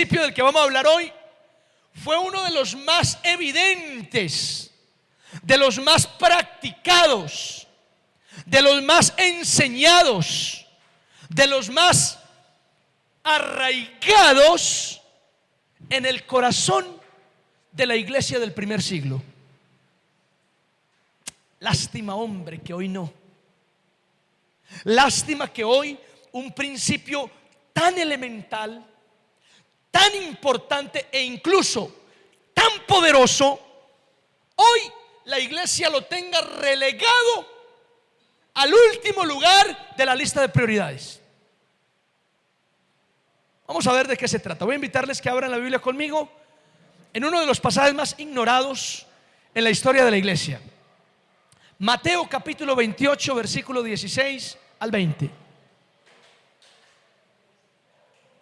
principio del que vamos a hablar hoy fue uno de los más evidentes, de los más practicados, de los más enseñados, de los más arraigados en el corazón de la iglesia del primer siglo. Lástima, hombre, que hoy no. Lástima que hoy un principio tan elemental, tan importante e incluso tan poderoso, hoy la iglesia lo tenga relegado al último lugar de la lista de prioridades. Vamos a ver de qué se trata. Voy a invitarles que abran la Biblia conmigo en uno de los pasajes más ignorados en la historia de la iglesia. Mateo capítulo 28, versículo 16 al 20.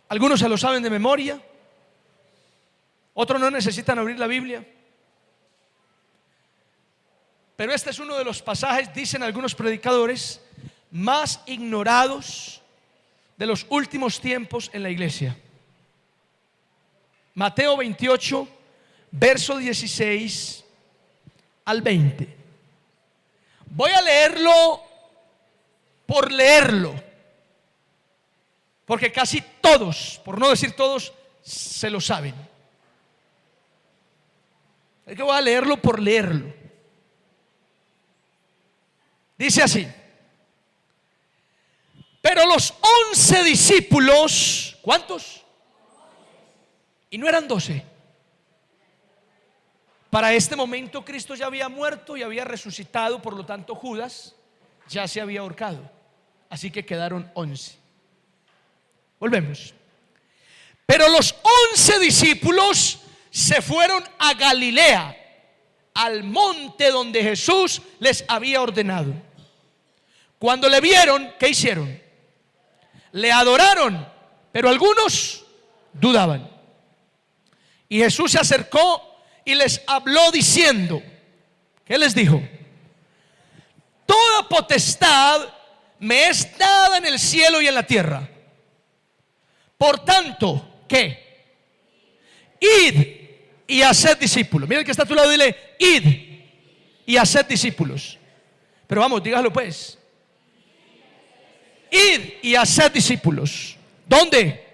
Algunos se lo saben de memoria, otros no necesitan abrir la Biblia. Pero este es uno de los pasajes, dicen algunos predicadores, más ignorados de los últimos tiempos en la iglesia. Mateo 28, verso 16 al 20. Voy a leerlo por leerlo, porque casi todos, por no decir todos, se lo saben. Es que voy a leerlo por leerlo. Dice así: pero los 11 discípulos, ¿cuántos? Y no eran 12. Para este momento Cristo ya había muerto y había resucitado, por lo tanto Judas ya se había ahorcado. Así que quedaron 11. Volvemos. Pero los 11 discípulos se fueron a Galilea, al monte donde Jesús les había ordenado. Cuando le vieron, ¿qué hicieron? Le adoraron, pero algunos dudaban. Y Jesús se acercó y les habló diciendo, ¿qué les dijo? Toda potestad me es dada en el cielo y en la tierra. Por tanto, ¿qué? Id y haced discípulos. Mira el que está a tu lado, dile: id y haced discípulos. Pero vamos, dígalo pues. Id y haced discípulos. ¿Dónde?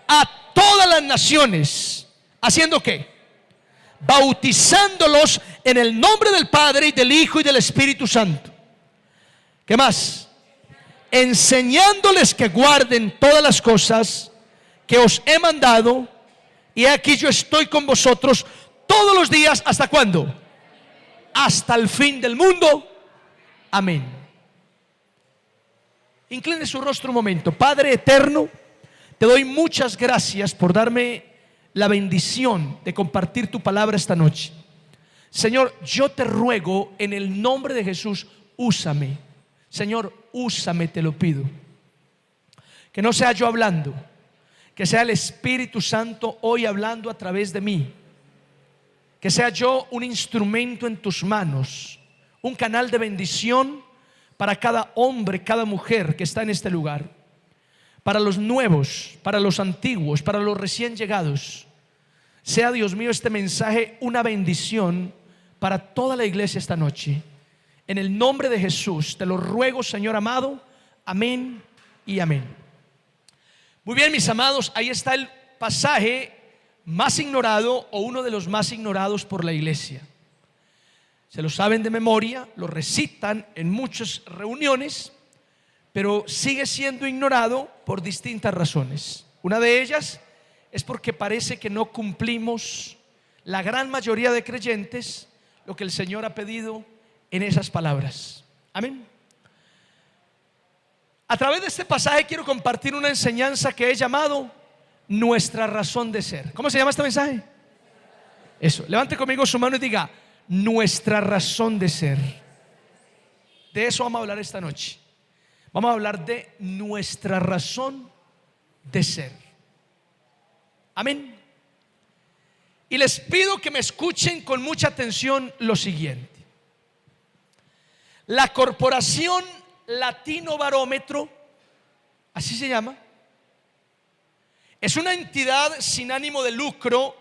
A todas las naciones. ¿Haciendo qué? Bautizándolos en el nombre del Padre y del Hijo y del Espíritu Santo. ¿Qué más? Enseñándoles que guarden todas las cosas que os he mandado. Y aquí yo estoy con vosotros todos los días. ¿Hasta cuándo? Hasta el fin del mundo. Amén. Incline su rostro un momento. Padre eterno, te doy muchas gracias por darme la bendición de compartir tu palabra esta noche. Señor, yo te ruego en el nombre de Jesús, úsame. Señor, úsame, te lo pido. Que no sea yo hablando, que sea el Espíritu Santo hoy hablando a través de mí. Que sea yo un instrumento en tus manos, un canal de bendición para cada hombre, cada mujer que está en este lugar. Para los nuevos, para los antiguos, para los recién llegados. Sea, Dios mío, este mensaje una bendición para toda la iglesia esta noche. En el nombre de Jesús te lo ruego, Señor amado. Amén y amén. Muy bien, mis amados, ahí está el pasaje más ignorado, o uno de los más ignorados por la iglesia. Se lo saben de memoria, lo recitan en muchas reuniones, pero sigue siendo ignorado por distintas razones. Una de ellas es porque parece que no cumplimos, la gran mayoría de creyentes, lo que el Señor ha pedido en esas palabras. Amén. A través de este pasaje quiero compartir una enseñanza que he llamado nuestra razón de ser. ¿Cómo se llama este mensaje? Eso, levante conmigo su mano y diga: nuestra razón de ser. De eso vamos a hablar esta noche. Vamos a hablar de nuestra razón de ser. Amén. Y les pido que me escuchen con mucha atención lo siguiente. La Corporación Latino Barómetro, así se llama, Es una entidad sin ánimo de lucro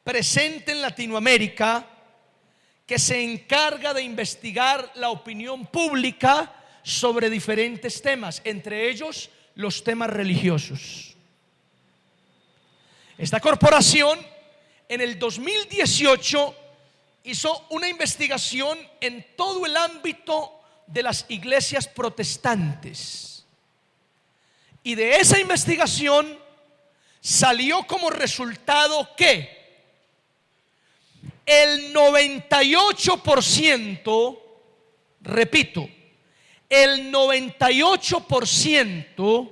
presente en Latinoamérica que se encarga de investigar la opinión pública sobre diferentes temas, entre ellos los temas religiosos. Esta corporación en el 2018 hizo una investigación en todo el ámbito de las iglesias protestantes, y de esa investigación salió como resultado que el 98%, repito, el 98%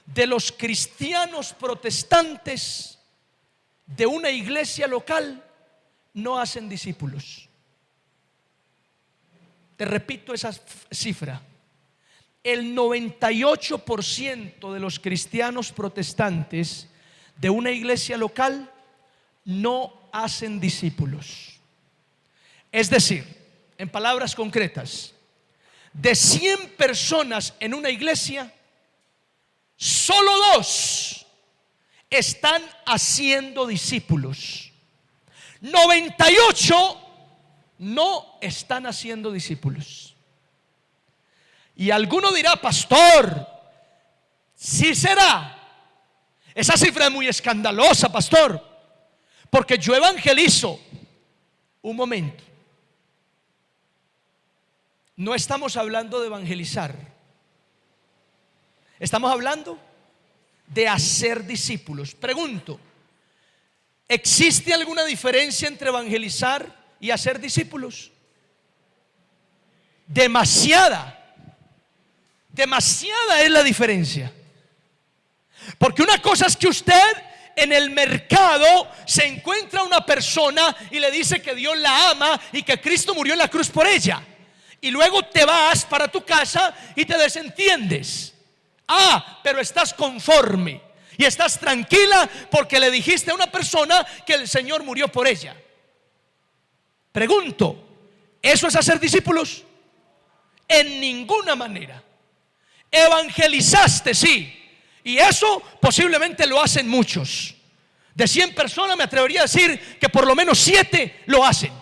de los cristianos protestantes de una iglesia local no hacen discípulos. Te repito esa cifra. El 98% de los cristianos protestantes de una iglesia local no hacen discípulos. Es decir, en palabras concretas, de 100 personas en una iglesia, solo 2 están haciendo discípulos. 98 no están haciendo discípulos. Y alguno dirá: pastor, ¿sí será? Esa cifra es muy escandalosa, pastor, porque yo evangelizo. Un momento. No estamos hablando de evangelizar. Estamos hablando de hacer discípulos. Pregunto: ¿existe alguna diferencia entre evangelizar y hacer discípulos? Demasiada es la diferencia. Porque una cosa es que usted en el mercado se encuentra una persona y le dice que Dios la ama y que Cristo murió en la cruz por ella, y luego te vas para tu casa y te desentiendes. Pero estás conforme y estás tranquila porque le dijiste a una persona que el Señor murió por ella. Pregunto: ¿eso es hacer discípulos? En ninguna manera. Evangelizaste, sí, y eso posiblemente lo hacen muchos. De 100 personas me atrevería a decir que por lo menos 7 lo hacen.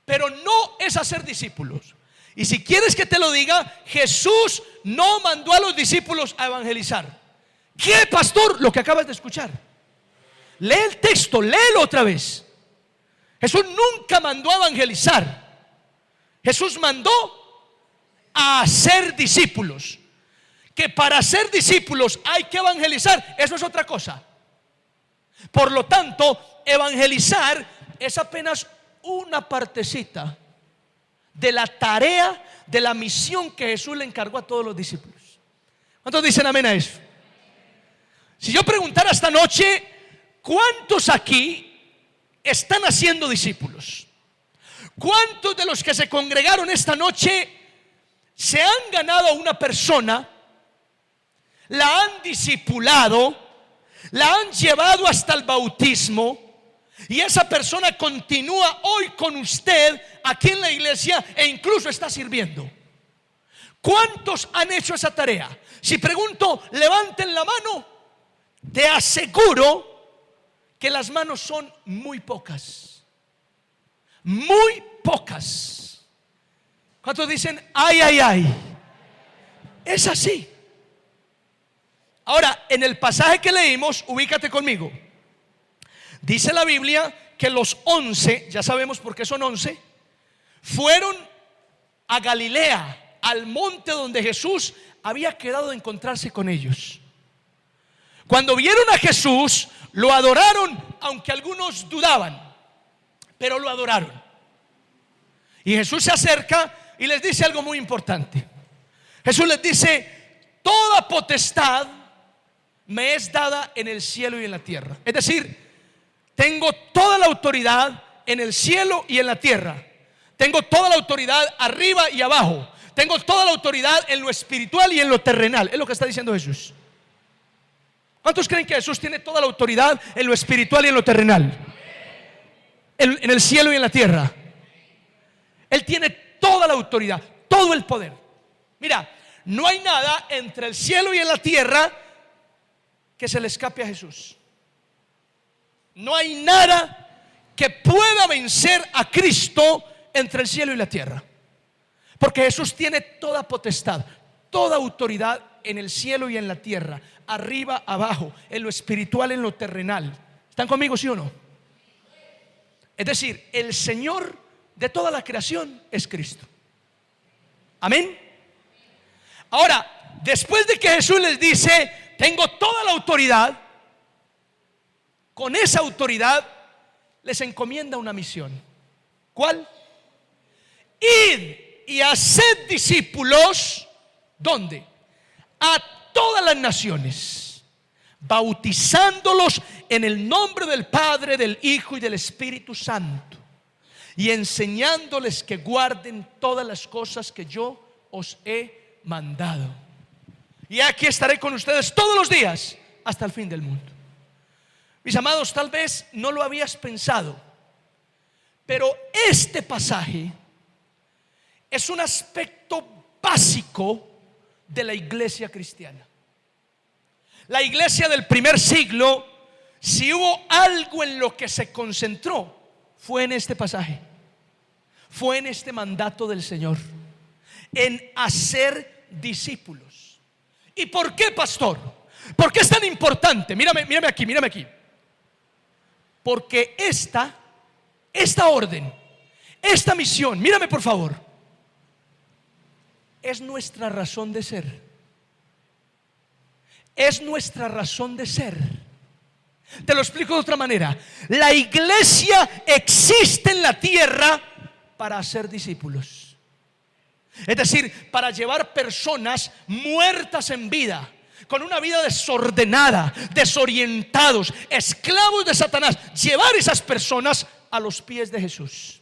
Pero no es hacer discípulos. Y si quieres que te lo diga, Jesús no mandó a los discípulos a evangelizar. ¿Qué, pastor? Lo que acabas de escuchar. Lee el texto, léelo otra vez. Jesús nunca mandó a evangelizar. Jesús mandó a hacer discípulos. Que para ser discípulos hay que evangelizar, eso es otra cosa. Por lo tanto, evangelizar es apenas una partecita de la tarea, de la misión que Jesús le encargó a todos los discípulos. ¿Cuántos dicen amén a eso? Si yo preguntara esta noche, ¿cuántos aquí están haciendo discípulos? ¿Cuántos de los que se congregaron esta noche se han ganado a una persona, la han discipulado, la han llevado hasta el bautismo, y esa persona continúa hoy con usted aquí en la iglesia e incluso está sirviendo? ¿Cuántos han hecho esa tarea? Si pregunto, levanten la mano, te aseguro que las manos son muy pocas. Muy pocas. ¿Cuántos dicen ay, ay, ay? Es así. Ahora, en el pasaje que leímos, ubícate conmigo. Dice la Biblia que los 11, ya sabemos por qué son 11, fueron a Galilea, al monte donde Jesús había quedado de encontrarse con ellos. Cuando vieron a Jesús, lo adoraron, aunque algunos dudaban, pero lo adoraron. Y Jesús se acerca y les dice algo muy importante. Jesús les dice: toda potestad me es dada en el cielo y en la tierra. Es decir, tengo toda la autoridad en el cielo y en la tierra. Tengo toda la autoridad arriba y abajo. Tengo toda la autoridad en lo espiritual y en lo terrenal. Es lo que está diciendo Jesús. ¿Cuántos creen que Jesús tiene toda la autoridad en lo espiritual y en lo terrenal? En el cielo y en la tierra. Él tiene toda la autoridad, todo el poder. Mira, no hay nada entre el cielo y en la tierra que se le escape a Jesús. No hay nada que pueda vencer a Cristo entre el cielo y la tierra, porque Jesús tiene toda potestad, toda autoridad en el cielo y en la tierra, arriba, abajo, en lo espiritual, en lo terrenal. ¿Están conmigo, sí o no? Es decir, el Señor de toda la creación es Cristo. Amén. Ahora, después de que Jesús les dice: tengo toda la autoridad, con esa autoridad les encomienda una misión. ¿Cuál? Id y haced discípulos. ¿Dónde? A todas las naciones, bautizándolos en el nombre del Padre, del Hijo y del Espíritu Santo, y enseñándoles que guarden todas las cosas que yo os he mandado. Y aquí estaré con ustedes todos los días hasta el fin del mundo. Mis amados, tal vez no lo habías pensado, pero este pasaje es un aspecto básico de la iglesia cristiana. La iglesia del primer siglo, si hubo algo en lo que se concentró, fue en este pasaje, fue en este mandato del Señor, en hacer discípulos. ¿Y por qué, pastor? ¿Por qué es tan importante? Mírame aquí, mírame aquí. Porque esta orden, esta misión, mírame por favor, es nuestra razón de ser. Es nuestra razón de ser. Te lo explico de otra manera. La iglesia existe en la tierra para hacer discípulos. Es decir, para llevar personas muertas en vida, con una vida desordenada, desorientados, esclavos de Satanás, llevar esas personas a los pies de Jesús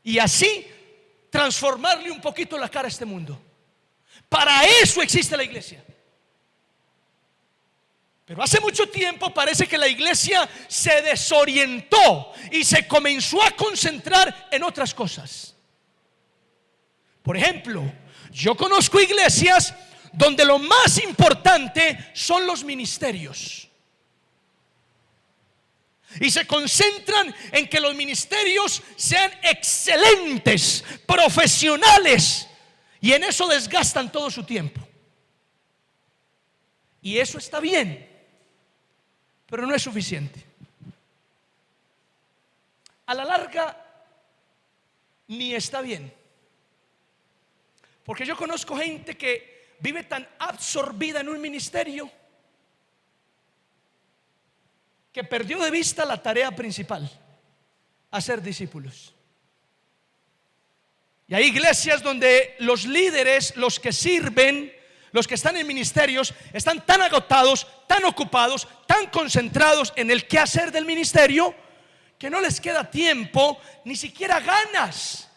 y así transformarle un poquito la cara a este mundo. Para eso existe la iglesia. Pero hace mucho tiempo parece que la iglesia se desorientó y se comenzó a concentrar en otras cosas. Por ejemplo, yo conozco iglesias donde lo más importante son los ministerios, y se concentran en que los ministerios sean excelentes, profesionales, y en eso desgastan todo su tiempo. Y eso está bien, pero no es suficiente. A la larga, ni está bien. Porque yo conozco gente que vive tan absorbida en un ministerio que perdió de vista la tarea principal: hacer discípulos. Y hay iglesias donde los líderes, los que sirven, los que están en ministerios, están tan agotados, tan ocupados, tan concentrados en el quehacer del ministerio, que no les queda tiempo, ni siquiera ganas,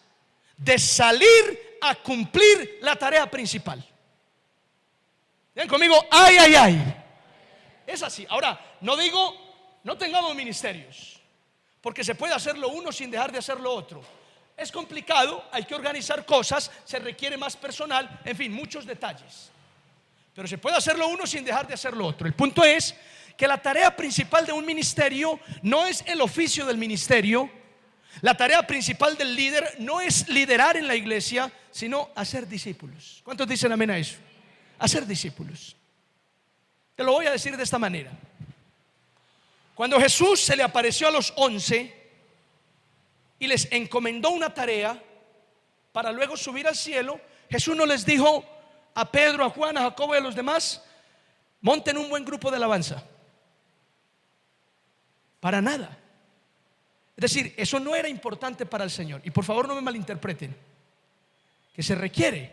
de salir a cumplir la tarea principal. Ven conmigo, ay, ay, ay. Es así. Ahora, no digo no tengamos ministerios, porque se puede hacer lo uno sin dejar de hacer lo otro. Es complicado, hay que organizar cosas, se requiere más personal, en fin, muchos detalles. Pero se puede hacer lo uno sin dejar de hacer lo otro. El punto es que la tarea principal de un ministerio no es el oficio del ministerio. La tarea principal del líder no es liderar en la iglesia, sino hacer discípulos. ¿Cuántos dicen amén a eso? Hacer discípulos. Te lo voy a decir de esta manera. Cuando Jesús se le apareció a los 11 y les encomendó una tarea para luego subir al cielo, Jesús no les dijo a Pedro, a Juan, a Jacobo y a los demás: monten un buen grupo de alabanza. Para nada. Es decir, eso no era importante para el Señor. Y por favor no me malinterpreten, que se requiere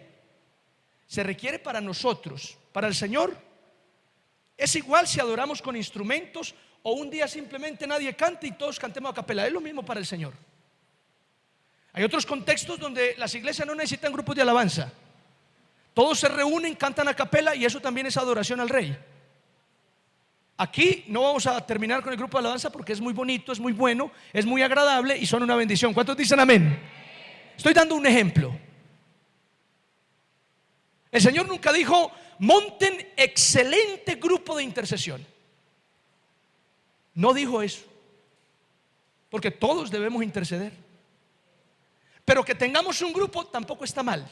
para nosotros. Para el Señor es igual si adoramos con instrumentos o un día simplemente nadie cante y todos cantemos a capela. Es lo mismo para el Señor. Hay otros contextos donde las iglesias no necesitan grupos de alabanza. Todos se reúnen, cantan a capela, y eso también es adoración al Rey. Aquí no vamos a terminar con el grupo de alabanza porque es muy bonito, es muy bueno, es muy agradable y son una bendición. ¿Cuántos dicen amén? Estoy dando un ejemplo. El Señor nunca dijo: monten excelente grupo de intercesión. No dijo eso, porque todos debemos interceder. Pero que tengamos un grupo tampoco está mal.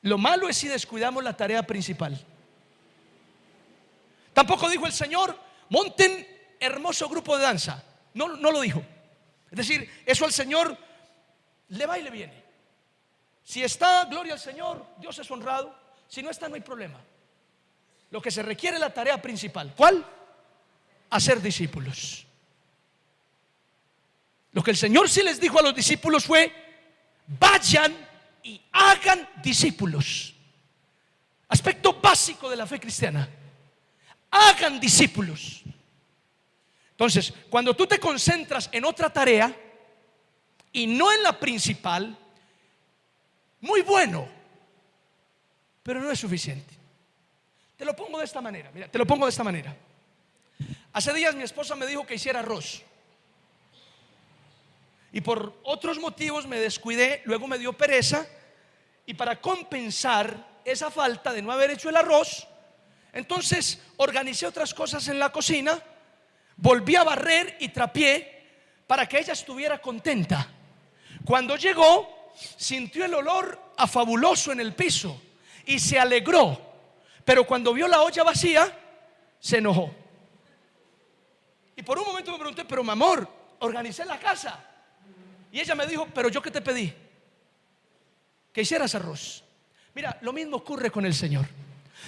Lo malo es si descuidamos la tarea principal. Tampoco dijo el Señor: monten hermoso grupo de danza. No lo dijo. Es decir, eso al Señor le va y le viene. Si está, gloria al Señor, Dios es honrado. Si no está, no hay problema. Lo que se requiere es la tarea principal. ¿Cuál? Hacer discípulos. Lo que el Señor sí les dijo a los discípulos fue: vayan y hagan discípulos. Aspecto básico de la fe cristiana: hagan discípulos. Entonces, cuando tú te concentras en otra tarea y no en la principal, muy bueno, pero no es suficiente. Te lo pongo de esta manera. Mira, te lo pongo de esta manera. Hace días mi esposa me dijo que hiciera arroz, y por otros motivos me descuidé. Luego me dio pereza, y para compensar esa falta de no haber hecho el arroz, entonces organicé otras cosas en la cocina. Volví a barrer y trapié para que ella estuviera contenta. Cuando llegó, sintió el olor a fabuloso en el piso y se alegró. Pero cuando vio la olla vacía, se enojó. Y por un momento me pregunté: pero mi amor, organicé la casa. Y ella me dijo: pero yo qué te pedí, que hicieras arroz. Mira, lo mismo ocurre con el Señor.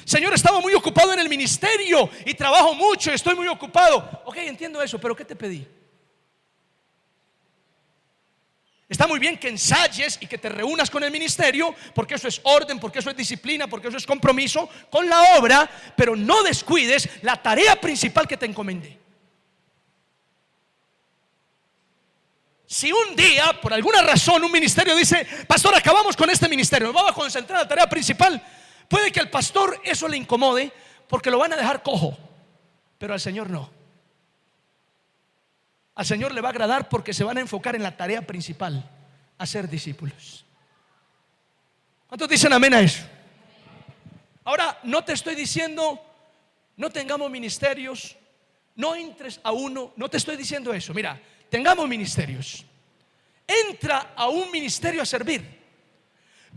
Señor, estaba muy ocupado en el ministerio y trabajo mucho, estoy muy ocupado. Ok, entiendo eso, pero ¿qué te pedí? Está muy bien que ensayes y que te reúnas con el ministerio, porque eso es orden, porque eso es disciplina, porque eso es compromiso con la obra, pero no descuides la tarea principal que te encomendé. Si un día, por alguna razón, un ministerio dice: pastor, acabamos con este ministerio, nos vamos a concentrar en la tarea principal, puede que al pastor eso le incomode, porque lo van a dejar cojo, pero al Señor no. Al Señor le va a agradar, porque se van a enfocar en la tarea principal: hacer discípulos. ¿Cuántos dicen amén a eso? Ahora, no te estoy diciendo no tengamos ministerios, no entres a uno. No te estoy diciendo eso. Mira, tengamos ministerios. Entra a un ministerio a servir.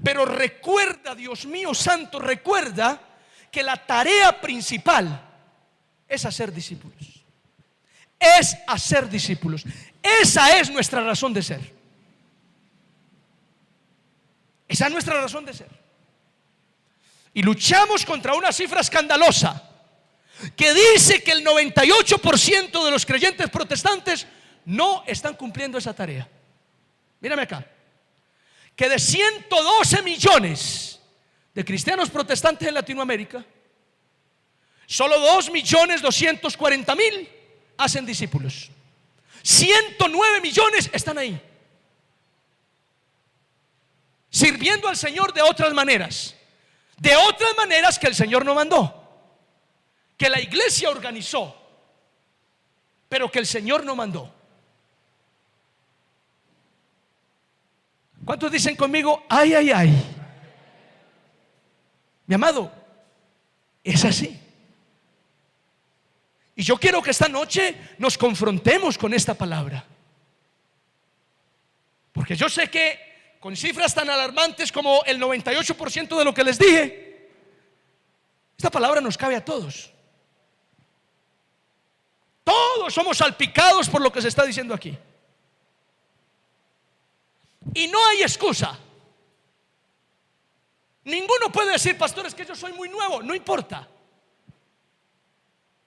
Pero recuerda, Dios mío santo, recuerda que la tarea principal es hacer discípulos. Es hacer discípulos. Esa es nuestra razón de ser. Esa es nuestra razón de ser. Y luchamos contra una cifra escandalosa que dice que el 98% de los creyentes protestantes no están cumpliendo esa tarea. Mírame acá. Que de 112 millones de cristianos protestantes en Latinoamérica, solo 2.240.000 hacen discípulos. 109 millones están ahí, sirviendo al Señor de otras maneras que el Señor no mandó, que la iglesia organizó, pero que el Señor no mandó. ¿Cuántos dicen conmigo: ay, ay, ay? Mi amado, es así. Y yo quiero que esta noche nos confrontemos con esta palabra, porque yo sé que con cifras tan alarmantes como el 98% de lo que les dije, esta palabra nos cabe a todos. Todos somos salpicados por lo que se está diciendo aquí. Y no hay excusa. Ninguno puede decir: pastor, es que yo soy muy nuevo. No importa.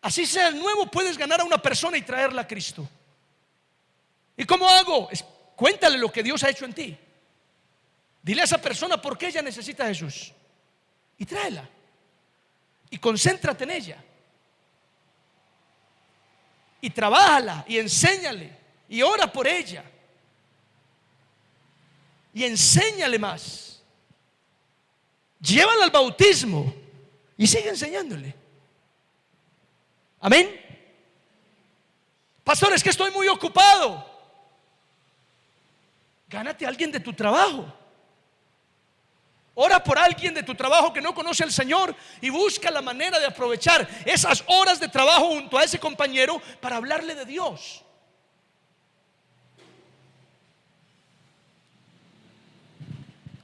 Así seas nuevo, puedes ganar a una persona y traerla a Cristo. ¿Y cómo hago? Cuéntale lo que Dios ha hecho en ti. Dile a esa persona por qué ella necesita a Jesús, y tráela. Y concéntrate en ella. Y trabájala, y enséñale, y ora por ella. Y enséñale más. Llévala al bautismo y sigue enseñándole. Amén. Pastor, es que estoy muy ocupado. Gánate a alguien de tu trabajo. Ora por alguien de tu trabajo que no conoce al Señor y busca la manera de aprovechar esas horas de trabajo junto a ese compañero para hablarle de Dios.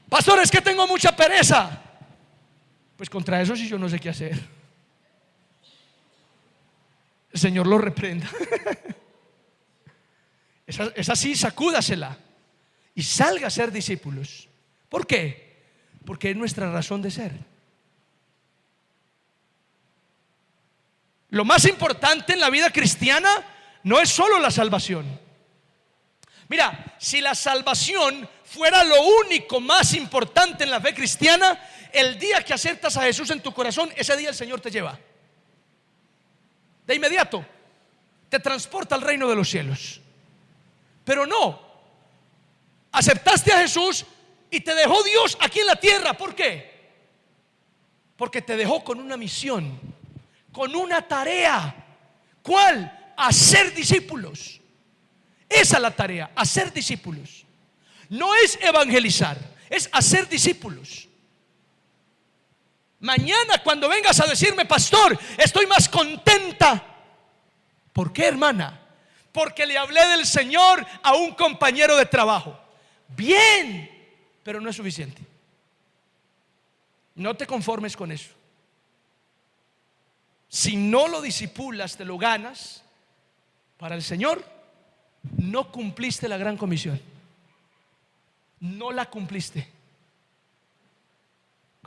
Pastor, es que tengo mucha pereza. Pues contra eso sí yo no sé qué hacer. El Señor lo reprenda. Esa sí, sacúdasela y salga a ser discípulos. ¿Por qué? Porque es nuestra razón de ser. Lo más importante en la vida cristiana no es solo la salvación. Mira, si la salvación fuera lo único más importante en la fe cristiana, el día que aceptas a Jesús en tu corazón, ese día el Señor te lleva de inmediato, te transporta al reino de los cielos. Pero no, aceptaste a Jesús y te dejó Dios aquí en la tierra. ¿Por qué? Porque te dejó con una misión, con una tarea. ¿Cuál? Hacer discípulos. Esa es la tarea, hacer discípulos. No es evangelizar, es hacer discípulos. Mañana cuando vengas a decirme, pastor, estoy más contenta. ¿Por qué, hermana? Porque le hablé del Señor a un compañero de trabajo. Bien, pero no es suficiente. No te conformes con eso. Si no lo disipulas, te lo ganas para el Señor, no cumpliste la gran comisión. No la cumpliste.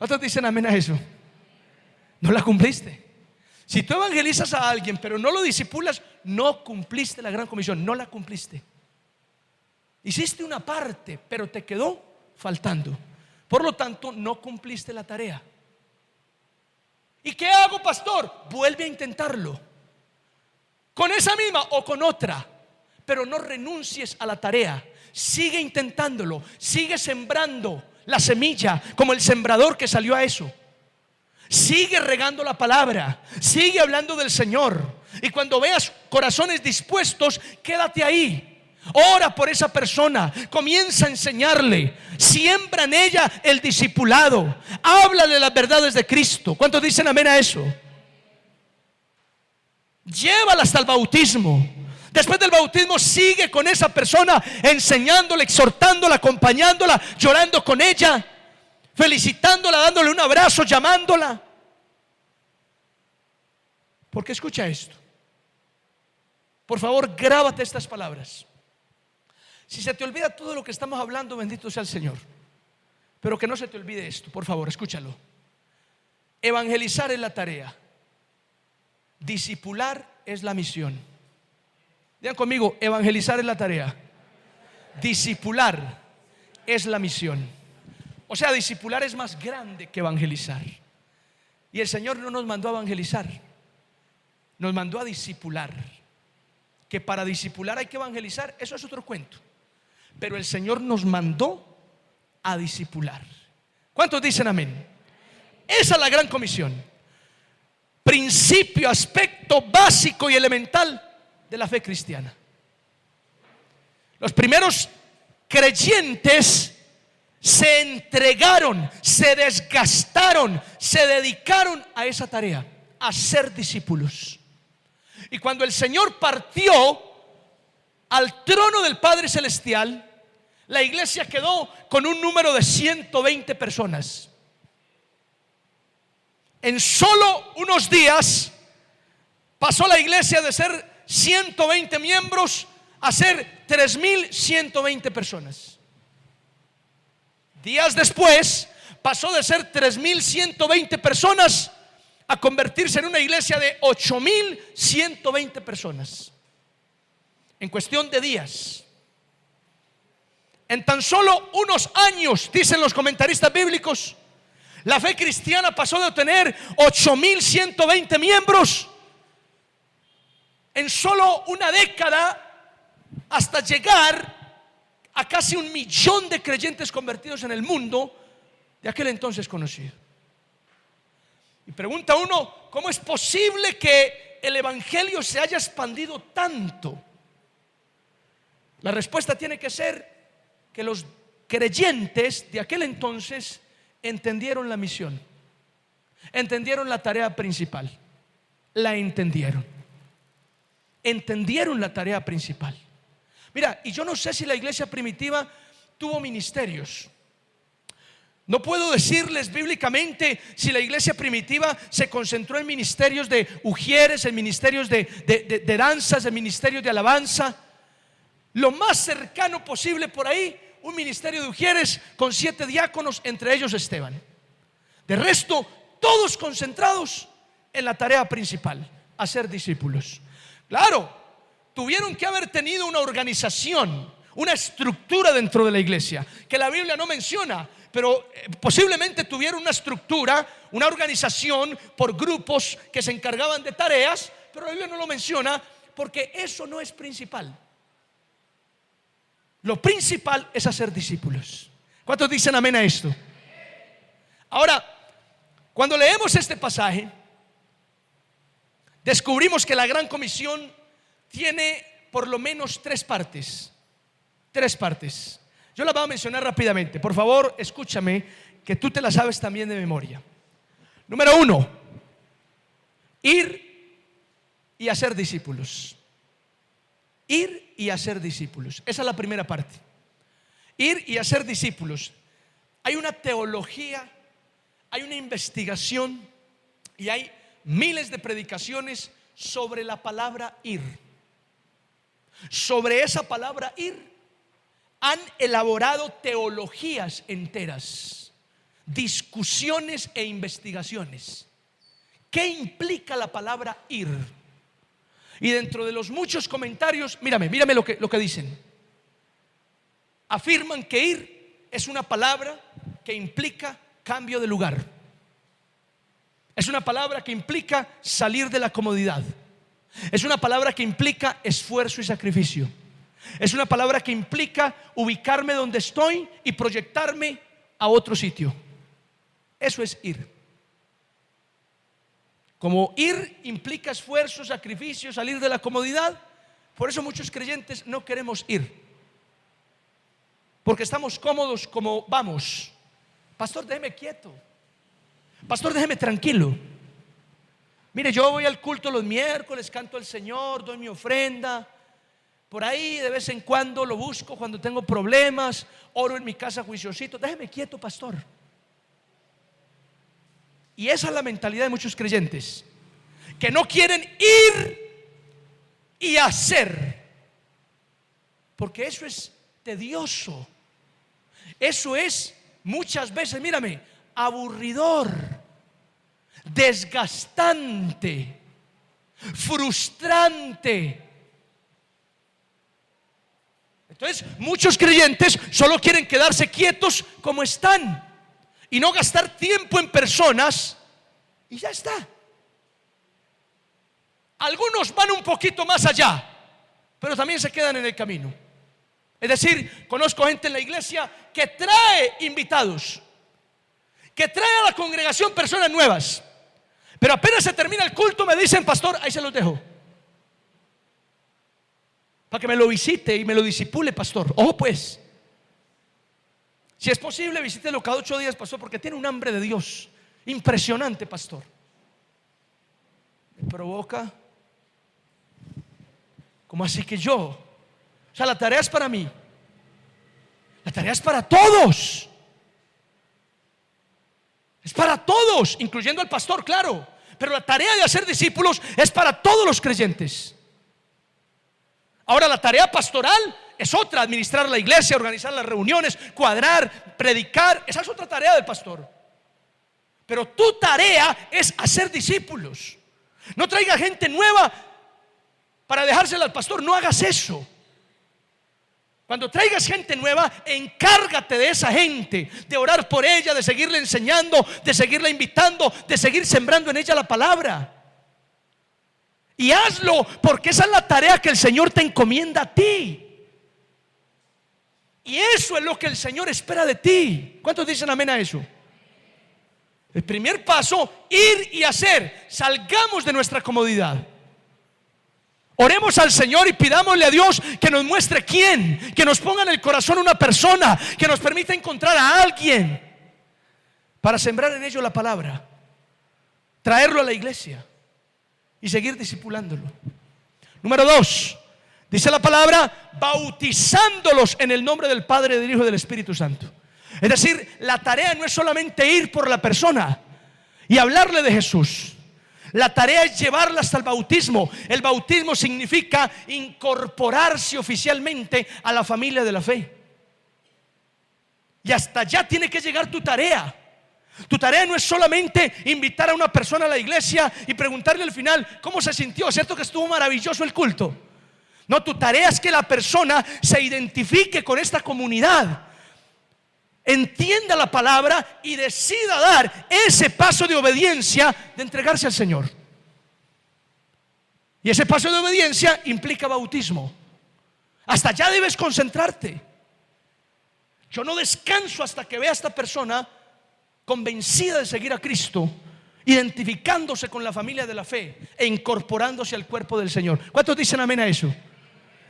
¿Cuántos dicen amén a eso? No la cumpliste. Si tú evangelizas a alguien pero no lo disipulas, no cumpliste la gran comisión. No la cumpliste. Hiciste una parte, pero te quedó faltando. Por lo tanto, no cumpliste la tarea. ¿Y qué hago, pastor? Vuelve a intentarlo, con esa misma o con otra, pero no renuncies a la tarea. Sigue intentándolo, sigue sembrando la semilla como el sembrador que salió a eso. Sigue regando la palabra, sigue hablando del Señor. Y cuando veas corazones dispuestos, quédate ahí. Ora por esa persona, comienza a enseñarle, siembra en ella el discipulado, háblale las verdades de Cristo. ¿Cuántos dicen amén a eso? Llévala hasta el bautismo. Después del bautismo sigue con esa persona, enseñándola, exhortándola, acompañándola, llorando con ella, felicitándola, dándole un abrazo, llamándola. Porque escucha esto. Por favor, grábate estas palabras. Si se te olvida todo lo que estamos hablando, bendito sea el Señor. Pero que no se te olvide esto, por favor, escúchalo. Evangelizar es la tarea. Discipular es la misión. Digan conmigo, evangelizar es la tarea. Discipular es la misión. O sea, discipular es más grande que evangelizar. Y el Señor no nos mandó a evangelizar, nos mandó a discipular. Que para discipular hay que evangelizar, eso es otro cuento. Pero el Señor nos mandó a discipular. ¿Cuántos dicen amén? Esa es la gran comisión. Principio, aspecto básico y elemental de la fe cristiana. Los primeros creyentes se entregaron, se desgastaron, se dedicaron a esa tarea, a ser discípulos. Y cuando el Señor partió al trono del Padre Celestial, la iglesia quedó con un número de 120 personas. En solo unos días pasó la iglesia de ser 120 miembros a ser 3.120 personas. Días después pasó de ser 3.120 personas a convertirse en una iglesia de 8.120 personas. En cuestión de días. En tan solo unos años, dicen los comentaristas bíblicos, la fe cristiana pasó de tener 8.120 miembros en solo una década hasta llegar a casi 1 millón de creyentes convertidos en el mundo de aquel entonces conocido. Y pregunta uno, ¿cómo es posible que el evangelio se haya expandido tanto? La respuesta tiene que ser que los creyentes de aquel entonces entendieron la misión, entendieron la tarea principal, la entendieron la tarea principal. Mira, y yo no sé si la iglesia primitiva tuvo ministerios. No puedo decirles bíblicamente si la iglesia primitiva se concentró en ministerios de ujieres, en ministerios de danzas, en ministerios de alabanza. Lo más cercano posible por ahí, un ministerio de ujieres con 7 diáconos, entre ellos Esteban. De resto, todos concentrados en la tarea principal, hacer discípulos. Claro, tuvieron que haber tenido una organización, una estructura dentro de la iglesia, que la Biblia no menciona, pero posiblemente tuvieron una estructura, una organización por grupos que se encargaban de tareas, pero la Biblia no lo menciona porque eso no es principal. Lo principal es hacer discípulos. ¿Cuántos dicen amén a esto? Ahora, cuando leemos este pasaje, descubrimos que la Gran Comisión tiene por lo menos 3 partes. 3 partes. Yo las voy a mencionar rápidamente. Por favor, escúchame, que tú te las sabes también de memoria. Número 1, ir y hacer discípulos. Ir y hacer discípulos. Esa es la primera parte. Ir y hacer discípulos. Hay una teología, hay una investigación y hay miles de predicaciones sobre la palabra ir. Sobre esa palabra ir han elaborado teologías enteras, discusiones e investigaciones. ¿Qué implica la palabra ir? Y dentro de los muchos comentarios, mírame lo que dicen. Afirman que ir es una palabra que implica cambio de lugar. Es una palabra que implica salir de la comodidad. Es una palabra que implica esfuerzo y sacrificio. Es una palabra que implica ubicarme donde estoy y proyectarme a otro sitio. Eso es ir. Como ir implica esfuerzo, sacrificio, salir de la comodidad, por eso muchos creyentes no queremos ir, porque estamos cómodos como vamos. Pastor, déjeme quieto. Pastor, déjeme tranquilo. Mire, yo voy al culto los miércoles, canto al Señor, doy mi ofrenda. Por ahí de vez en cuando lo busco cuando tengo problemas, oro en mi casa juiciosito. Déjeme quieto, pastor. Y esa es la mentalidad de muchos creyentes, que no quieren ir y hacer, porque eso es tedioso. Eso es muchas veces, mírame, aburridor, desgastante, frustrante. Entonces, muchos creyentes solo quieren quedarse quietos como están y no gastar tiempo en personas y ya está. Algunos van un poquito más allá, pero también se quedan en el camino. Es decir, conozco gente en la iglesia que trae invitados, que trae a la congregación personas nuevas, pero apenas se termina el culto me dicen: pastor, ahí se los dejo, para que me lo visite y me lo disipule, pastor. Ojo pues, si es posible, visítelo cada 8 días, pastor, porque tiene un hambre de Dios impresionante, pastor. Me provoca, como así que yo, o sea, la tarea es para mí, la tarea es para todos, es para todos, incluyendo al pastor, claro, pero la tarea de hacer discípulos es para todos los creyentes. Ahora, la tarea pastoral es otra: administrar la iglesia, organizar las reuniones, cuadrar, predicar. Esa es otra tarea del pastor. Pero tu tarea es hacer discípulos. No traiga gente nueva para dejársela al pastor, no hagas eso. Cuando traigas gente nueva, encárgate de esa gente, de orar por ella, de seguirle enseñando, de seguirla invitando, de seguir sembrando en ella la palabra. Y hazlo, porque esa es la tarea que el Señor te encomienda a ti. Y eso es lo que el Señor espera de ti. ¿Cuántos dicen amén a eso? El primer paso, ir y hacer. Salgamos de nuestra comodidad. Oremos al Señor y pidámosle a Dios que nos muestre quién, que nos ponga en el corazón una persona, que nos permita encontrar a alguien para sembrar en ellos la palabra, traerlo a la iglesia y seguir discipulándolo. Número 2, dice la palabra, bautizándolos en el nombre del Padre, del Hijo y del Espíritu Santo. Es decir, la tarea no es solamente ir por la persona y hablarle de Jesús. La tarea es llevarla hasta el bautismo. El bautismo significa incorporarse oficialmente a la familia de la fe. Y hasta allá tiene que llegar tu tarea. Tu tarea no es solamente invitar a una persona a la iglesia y preguntarle al final cómo se sintió, ¿cierto que estuvo maravilloso el culto? No, tu tarea es que la persona se identifique con esta comunidad, entienda la palabra y decida dar ese paso de obediencia, de entregarse al Señor. Y ese paso de obediencia implica bautismo. Hasta allá debes concentrarte. Yo no descanso hasta que vea a esta persona convencida de seguir a Cristo, identificándose con la familia de la fe e incorporándose al cuerpo del Señor. ¿Cuántos dicen amén a eso?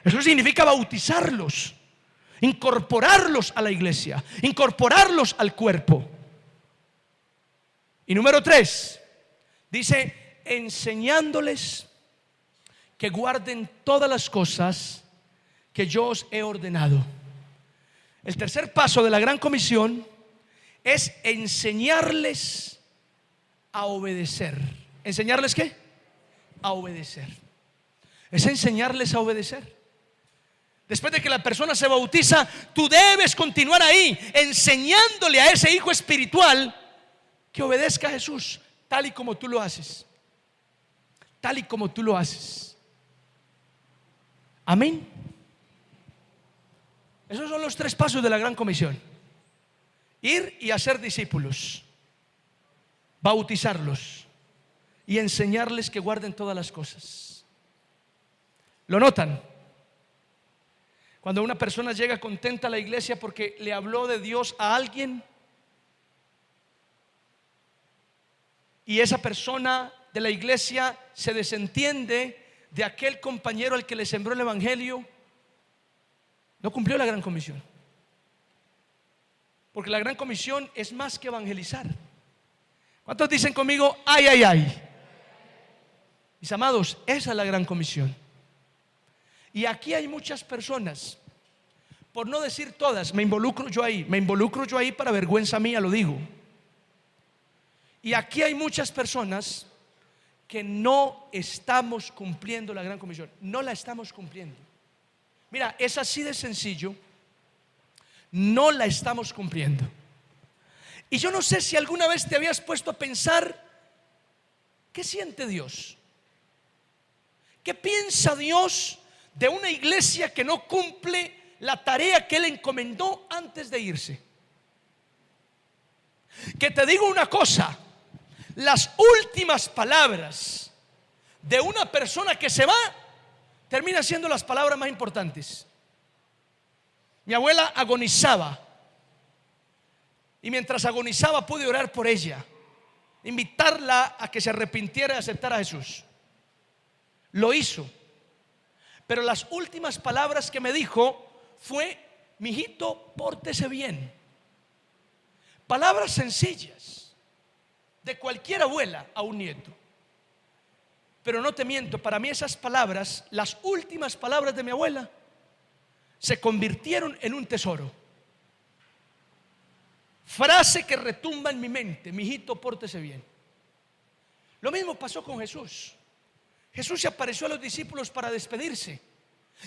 Eso significa bautizarlos, incorporarlos a la iglesia, incorporarlos al cuerpo. Y número 3, dice, enseñándoles que guarden todas las cosas que yo os he ordenado. El tercer paso de la gran comisión es enseñarles a obedecer. ¿Enseñarles qué? A obedecer. Es enseñarles a obedecer. Después de que la persona se bautiza, tú debes continuar ahí, enseñándole a ese hijo espiritual que obedezca a Jesús, tal y como tú lo haces. Tal y como tú lo haces. Amén. Esos son los 3 pasos de la gran comisión: ir y hacer discípulos, bautizarlos y enseñarles que guarden todas las cosas. ¿Lo notan? Cuando una persona llega contenta a la iglesia porque le habló de Dios a alguien, y esa persona de la iglesia se desentiende de aquel compañero al que le sembró el evangelio, no cumplió la gran comisión. Porque la gran comisión es más que evangelizar. ¿Cuántos dicen conmigo, ay, ay, ay? Mis amados, esa es la gran comisión. Y aquí hay muchas personas, por no decir todas, me involucro yo ahí para vergüenza mía, lo digo. Y aquí hay muchas personas que no estamos cumpliendo la gran comisión, no la estamos cumpliendo. Mira, es así de sencillo. No la estamos cumpliendo. Y yo no sé si alguna vez te habías puesto a pensar, ¿qué siente Dios? ¿Qué piensa Dios de una iglesia que no cumple la tarea que Él encomendó antes de irse? Que te digo una cosa, las últimas palabras de una persona que se va terminan siendo las palabras más importantes. Mi abuela agonizaba, y mientras agonizaba pude orar por ella, invitarla a que se arrepintiera y aceptara a Jesús. Lo hizo, pero las últimas palabras que me dijo fue: mijito, pórtese bien. Palabras sencillas de cualquier abuela a un nieto. Pero no te miento, para mí esas palabras, las últimas palabras de mi abuela, se convirtieron en un tesoro. Frase que retumba en mi mente: mijito, pórtese bien. Lo mismo pasó con Jesús. Jesús se apareció a los discípulos para despedirse,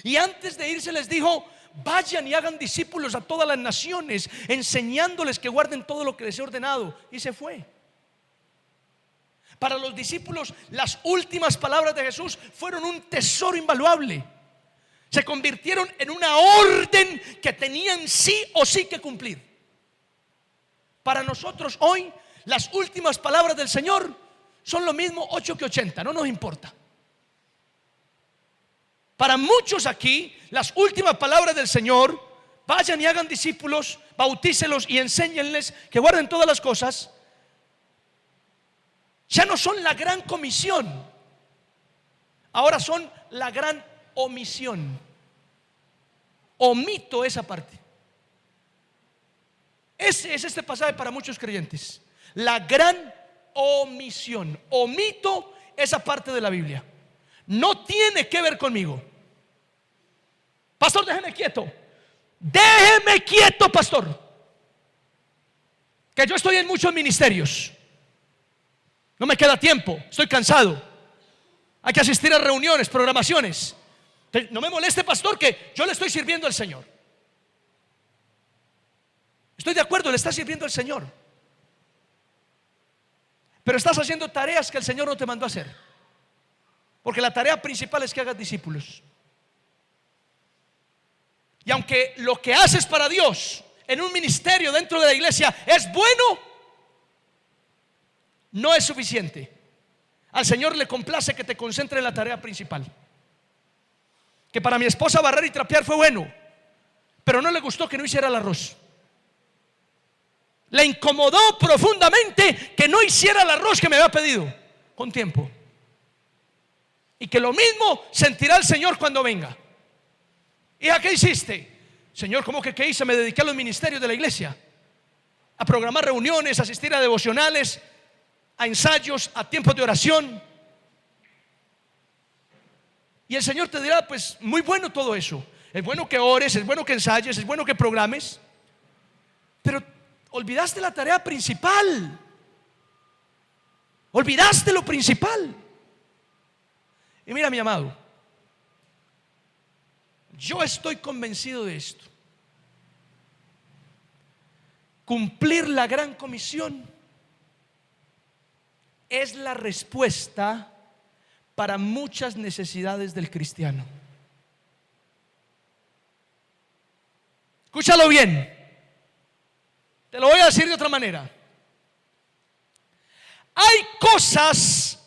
y antes de irse les dijo: vayan y hagan discípulos a todas las naciones, enseñándoles que guarden todo lo que les he ordenado. Y se fue. Para los discípulos, las últimas palabras de Jesús fueron un tesoro invaluable. Se convirtieron en una orden que tenían sí o sí que cumplir. Para nosotros hoy, las últimas palabras del Señor son lo mismo 8 que 80, no nos importa. Para muchos aquí, las últimas palabras del Señor: vayan y hagan discípulos, bautícelos y enséñenles que guarden todas las cosas, ya no son la gran comisión, ahora son la gran omisión. Omito esa parte. Ese es este pasaje para muchos creyentes. La gran omisión. Omito esa parte de la Biblia. No tiene que ver conmigo. Pastor, déjeme quieto. Déjeme quieto, pastor. Que yo estoy en muchos ministerios. No me queda tiempo, estoy cansado. Hay que asistir a reuniones, programaciones. Entonces, no me moleste, pastor, que yo le estoy sirviendo al Señor. Estoy de acuerdo, le estás sirviendo al Señor. Pero estás haciendo tareas que el Señor no te mandó a hacer. Porque la tarea principal es que hagas discípulos. Y aunque lo que haces para Dios en un ministerio dentro de la iglesia es bueno, no es suficiente. Al Señor le complace que te concentres en la tarea principal. Que para mi esposa barrer y trapear fue bueno, pero no le gustó que no hiciera el arroz. Le incomodó profundamente que no hiciera el arroz que me había pedido con tiempo. Y que lo mismo sentirá el Señor cuando venga. Hija, ¿qué hiciste? Señor, ¿cómo que qué hice? Me dediqué a los ministerios de la iglesia, a programar reuniones, a asistir a devocionales, a ensayos, a tiempos de oración. Y el Señor te dirá, pues muy bueno todo eso. Es bueno que ores, es bueno que ensayes, es bueno que programes, pero olvidaste la tarea principal. Olvidaste lo principal. Y mira, mi amado, yo estoy convencido de esto. Cumplir la gran comisión es la respuesta para muchas necesidades del cristiano. Escúchalo bien. Te lo voy a decir de otra manera. Hay cosas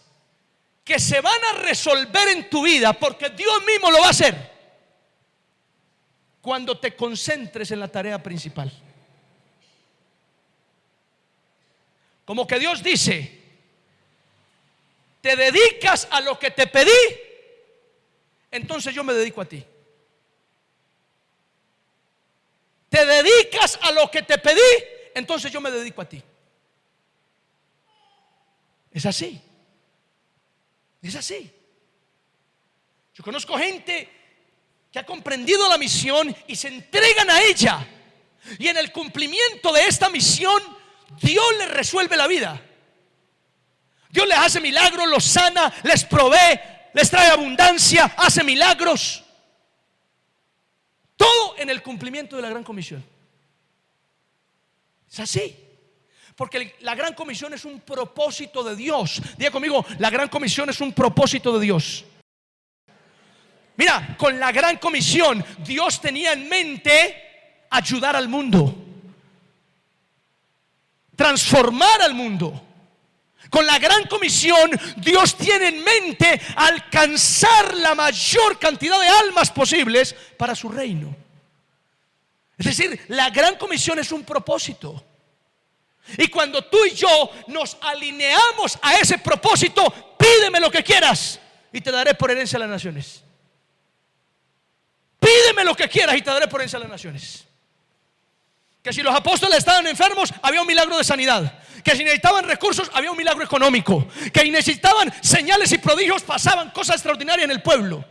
que se van a resolver en tu vida porque Dios mismo lo va a hacer cuando te concentres en la tarea principal. Como que Dios dice: te dedicas a lo que te pedí, entonces yo me dedico a ti. Te dedicas a lo que te pedí, entonces yo me dedico a ti. Es así. Es así. Yo conozco gente que ha comprendido la misión y se entregan a ella. Y en el cumplimiento de esta misión, Dios les resuelve la vida. Dios les hace milagros, los sana, les provee, les trae abundancia, hace milagros. Todo en el cumplimiento de la gran comisión. Es así. Porque la gran comisión es un propósito de Dios. Diga conmigo, la gran comisión es un propósito de Dios. Mira, con la gran comisión Dios tenía en mente ayudar al mundo, transformar al mundo. Con la gran comisión Dios tiene en mente alcanzar la mayor cantidad de almas posibles para su reino. Es decir, la gran comisión es un propósito. Y cuando tú y yo nos alineamos a ese propósito, pídeme lo que quieras y te daré por herencia a las naciones. Pídeme lo que quieras y te daré por herencia a las naciones. Que si los apóstoles estaban enfermos, había un milagro de sanidad. Que si necesitaban recursos, había un milagro económico. Que si necesitaban señales y prodigios, pasaban cosas extraordinarias en el pueblo.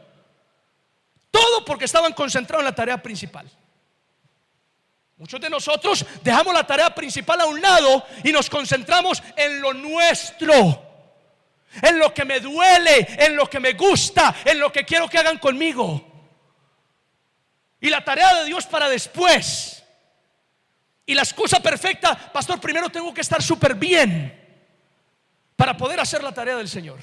Todo porque estaban concentrados en la tarea principal. Muchos de nosotros dejamos la tarea principal a un lado y nos concentramos en lo nuestro, en lo que me duele, en lo que me gusta, en lo que quiero que hagan conmigo. Y la tarea de Dios para después. Y la excusa perfecta: pastor, primero tengo que estar súper bien para poder hacer la tarea del Señor.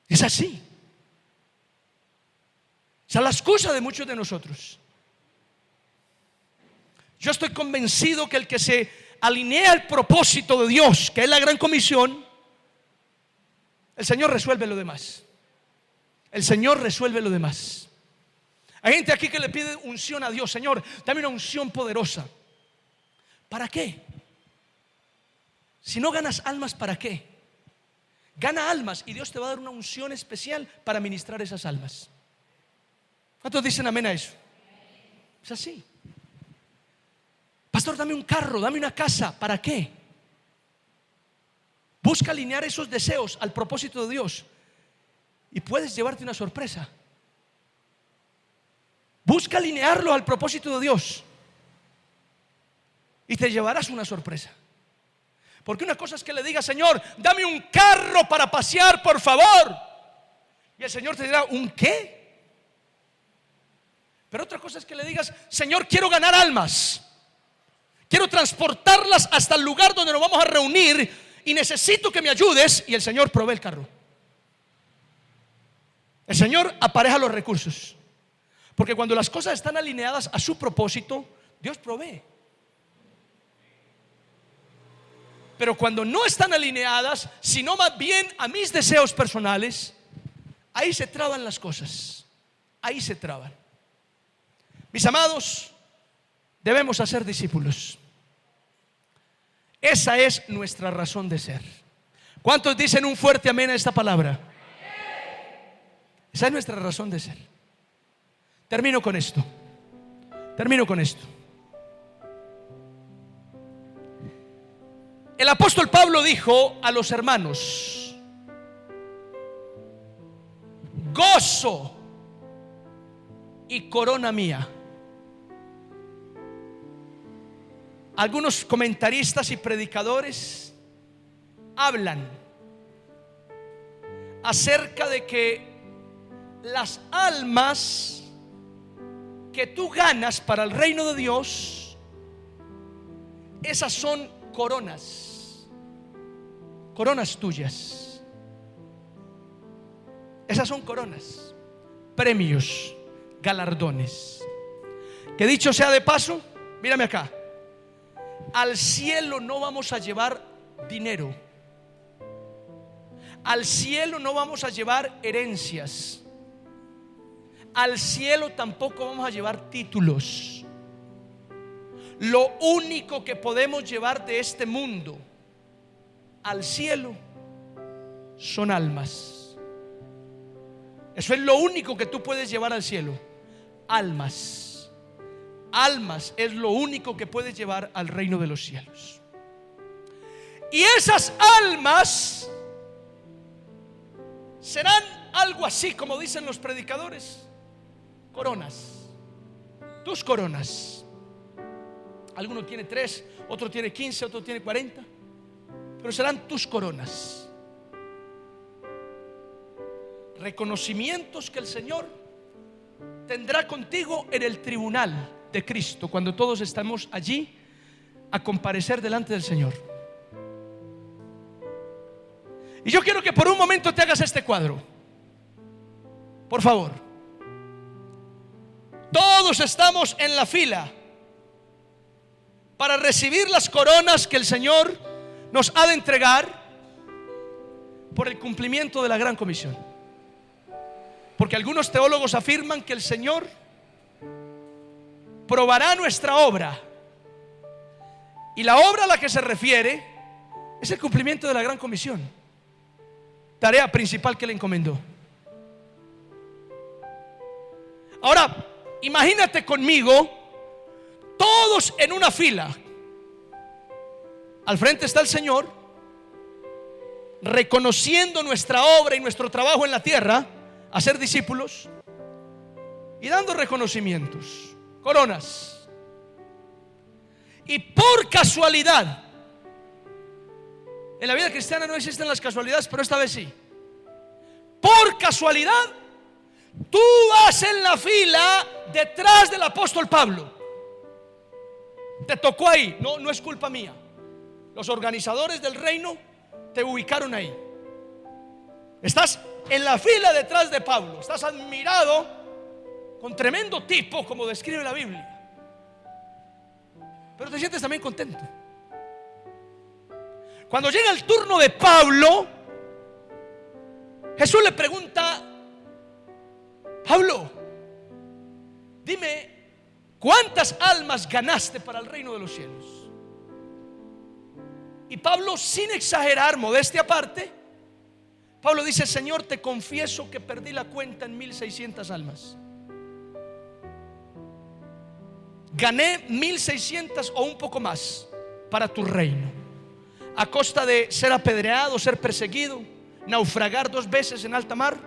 Es así. Esa es la excusa de muchos de nosotros. Yo estoy convencido que el que se alinea al propósito de Dios, que es la gran comisión, el Señor resuelve lo demás. El Señor resuelve lo demás. Hay gente aquí que le pide unción a Dios. Señor, dame una unción poderosa. ¿Para qué? Si no ganas almas, ¿para qué? Gana almas y Dios te va a dar una unción especial para ministrar esas almas. ¿Cuántos dicen amén a eso? Es así. Pastor, dame un carro, dame una casa. ¿Para qué? Busca alinear esos deseos al propósito de Dios y puedes llevarte una sorpresa. Busca alinearlo al propósito de Dios y te llevarás una sorpresa. Porque una cosa es que le digas: Señor, dame un carro para pasear, por favor. Y el Señor te dirá: ¿un qué? Pero otra cosa es que le digas: Señor, quiero ganar almas, quiero transportarlas hasta el lugar donde nos vamos a reunir y necesito que me ayudes. Y el Señor provee el carro. El Señor apareja los recursos. Porque cuando las cosas están alineadas a su propósito, Dios provee. Pero cuando no están alineadas, sino más bien a mis deseos personales, ahí se traban las cosas. Ahí se traban. Mis amados, debemos hacer discípulos. Esa es nuestra razón de ser. ¿Cuántos dicen un fuerte amén a esta palabra? Esa es nuestra razón de ser. Termino con esto. El apóstol Pablo dijo a los hermanos: gozo y corona mía. Algunos comentaristas y predicadores hablan acerca de que las almas que tú ganas para el reino de Dios, esas son coronas tuyas. Esas son coronas, premios, galardones. Que dicho sea de paso, mírame acá, al cielo no vamos a llevar dinero, al cielo no vamos a llevar herencias, al cielo tampoco vamos a llevar títulos. Lo único que podemos llevar de este mundo al cielo son almas. Eso es lo único que tú puedes llevar al cielo. Almas. Almas es lo único que puedes llevar al reino de los cielos. Y esas almas serán algo así como dicen los predicadores: coronas. Tus coronas. Alguno tiene 3, otro tiene 15, otro tiene 40, pero serán tus coronas. Reconocimientos que el Señor tendrá contigo en el tribunal de Cristo, cuando todos estamos allí a comparecer delante del Señor. Y yo quiero que por un momento te hagas este cuadro, por favor. Todos estamos en la fila para recibir las coronas que el Señor nos ha de entregar por el cumplimiento de la gran comisión. Porque algunos teólogos afirman que el Señor probará nuestra obra, y la obra a la que se refiere es el cumplimiento de la gran comisión, tarea principal que le encomendó. Ahora, imagínate conmigo todos en una fila. Al frente está el Señor, reconociendo nuestra obra y nuestro trabajo en la tierra, hacer discípulos, y dando reconocimientos, coronas. Y por casualidad, en la vida cristiana no existen las casualidades, pero esta vez sí. Por casualidad, tú vas en la fila detrás del apóstol Pablo. Te tocó ahí, no es culpa mía. Los organizadores del reino te ubicaron ahí. Estás en la fila detrás de Pablo. Estás admirado con tremendo tipo, como describe la Biblia. Pero te sientes también contento. Cuando llega el turno de Pablo, Jesús le pregunta: Pablo, dime, ¿cuántas almas ganaste para el reino de los cielos? Y Pablo, sin exagerar, modestia aparte, Pablo dice: Señor, te confieso que perdí la cuenta en 1600 almas. gané 1,600 o un poco más para tu reino, a costa de ser apedreado, ser perseguido, naufragar 2 veces en alta mar,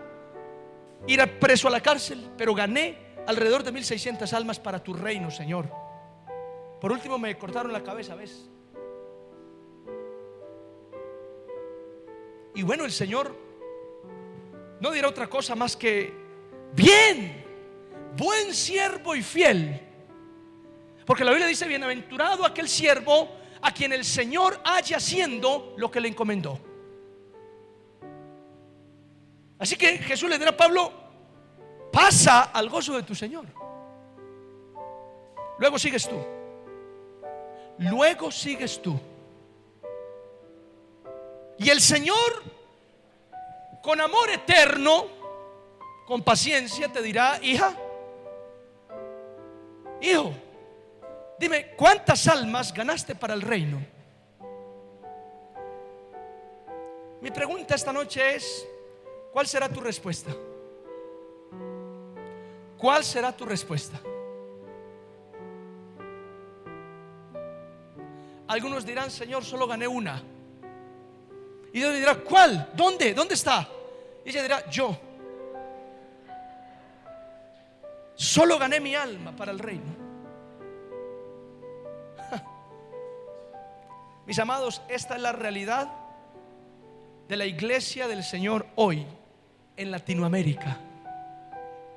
ir preso a la cárcel, pero gané alrededor de 1,600 almas para tu reino, Señor. Por último me cortaron la cabeza, ¿ves? Y bueno, el Señor no dirá otra cosa más que: bien, buen siervo y fiel. Porque la Biblia dice: bienaventurado aquel siervo a quien el Señor haya haciendo lo que le encomendó. Así que Jesús le dirá a Pablo: pasa al gozo de tu Señor. Luego sigues tú. Luego sigues tú. Y el Señor, con amor eterno, con paciencia, te dirá: hija, hijo, dime, ¿cuántas almas ganaste para el reino? Mi pregunta esta noche es: ¿cuál será tu respuesta? ¿Cuál será tu respuesta? Algunos dirán: Señor, solo gané una. Y Dios le dirá: ¿cuál? ¿Dónde? ¿Dónde está? Y ella dirá: yo solo gané mi alma para el reino. Mis amados, esta es la realidad de la iglesia del Señor hoy en Latinoamérica.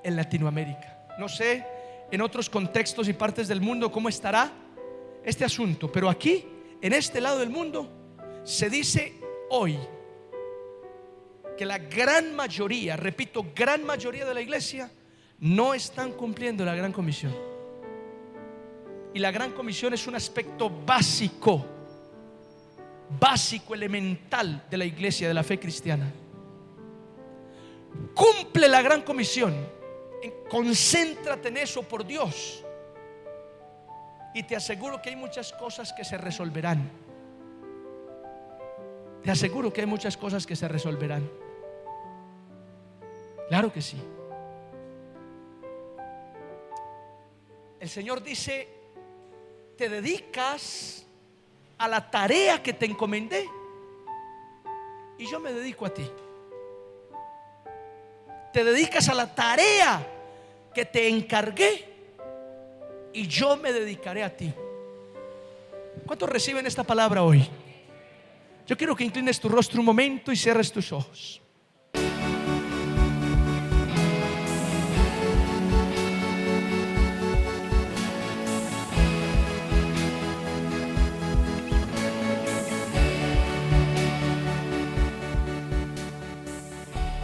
En Latinoamérica. No sé en otros contextos y partes del mundo cómo estará este asunto, pero aquí, en este lado del mundo, se dice hoy que la gran mayoría, repito, gran mayoría de la iglesia no están cumpliendo la gran comisión. Y la gran comisión es un aspecto básico, elemental de la iglesia, de la fe cristiana. Cumple la gran comisión, concéntrate en eso, por Dios, y te aseguro que hay muchas cosas que se resolverán. Te aseguro que hay muchas cosas que se resolverán. Claro que sí. El Señor dice: te dedicas a la tarea que te encomendé y yo me dedico a ti. Te dedicas a la tarea que te encargué y yo me dedicaré a ti. ¿Cuántos reciben esta palabra hoy? Yo quiero que inclines tu rostro un momento y cierres tus ojos.